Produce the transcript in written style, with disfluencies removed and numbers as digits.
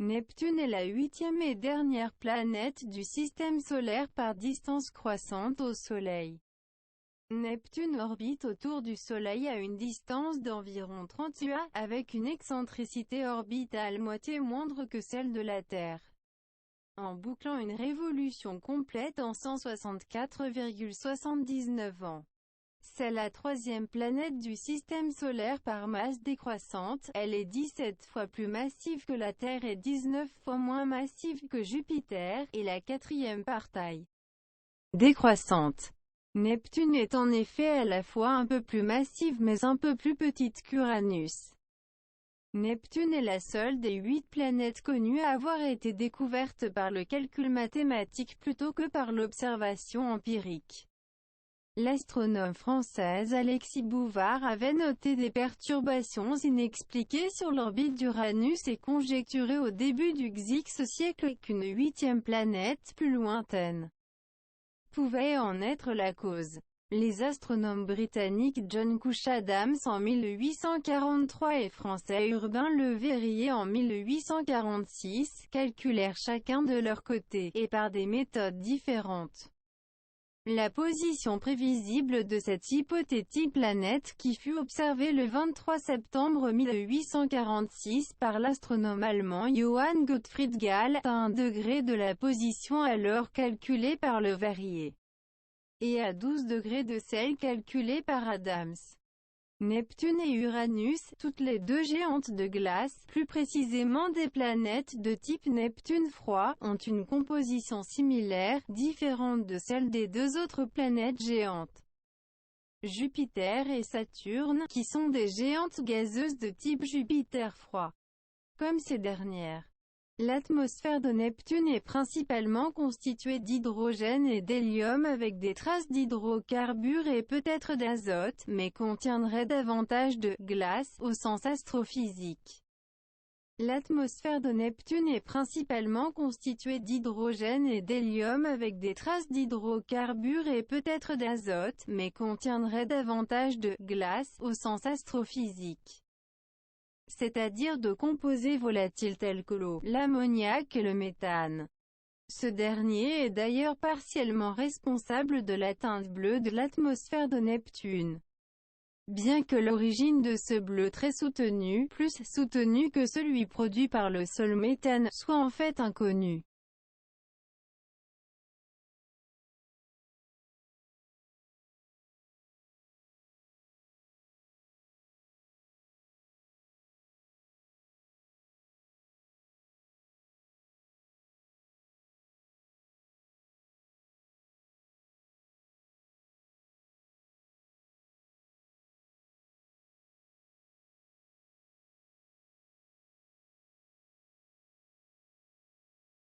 Neptune est la huitième et dernière planète du système solaire par distance croissante au Soleil. Neptune orbite autour du Soleil à une distance d'environ 30 UA, avec une excentricité orbitale moitié moindre que celle de la Terre, en bouclant une révolution complète en 164,79 ans. C'est la troisième planète du système solaire par masse décroissante, elle est 17 fois plus massive que la Terre et 19 fois moins massive que Jupiter, et la quatrième par taille décroissante. Neptune est en effet à la fois un peu plus massive mais un peu plus petite qu'Uranus. Neptune est la seule des 8 planètes connues à avoir été découverte par le calcul mathématique plutôt que par l'observation empirique. L'astronome française Alexis Bouvard avait noté des perturbations inexpliquées sur l'orbite d'Uranus et conjecturé au début du XIe siècle qu'une huitième planète, plus lointaine, pouvait en être la cause. Les astronomes britanniques John Couch-Adams en 1843 et français Urbain Le Verrier en 1846 calculèrent chacun de leur côté, et par des méthodes différentes, la position prévisible de cette hypothétique planète qui fut observée le 23 septembre 1846 par l'astronome allemand Johann Gottfried Galle, à 1 degré de la position alors calculée par Le Verrier, et à 12 degrés de celle calculée par Adams. Neptune et Uranus, toutes les deux géantes de glace, plus précisément des planètes de type Neptune froid, ont une composition similaire, différente de celle des deux autres planètes géantes, Jupiter et Saturne, qui sont des géantes gazeuses de type Jupiter froid. Comme ces dernières, l'atmosphère de Neptune est principalement constituée d'hydrogène et d'hélium avec des traces d'hydrocarbures et peut-être d'azote, mais contiendrait davantage de glace au sens astrophysique. L'atmosphère de Neptune est principalement constituée d'hydrogène et d'hélium avec des traces d'hydrocarbures et peut-être d'azote, mais contiendrait davantage de glace au sens astrophysique, c'est-à-dire de composés volatiles tels que l'eau, l'ammoniac et le méthane. Ce dernier est d'ailleurs partiellement responsable de la teinte bleue de l'atmosphère de Neptune. Bien que l'origine de ce bleu très soutenu, plus soutenu que celui produit par le seul méthane, soit en fait inconnue.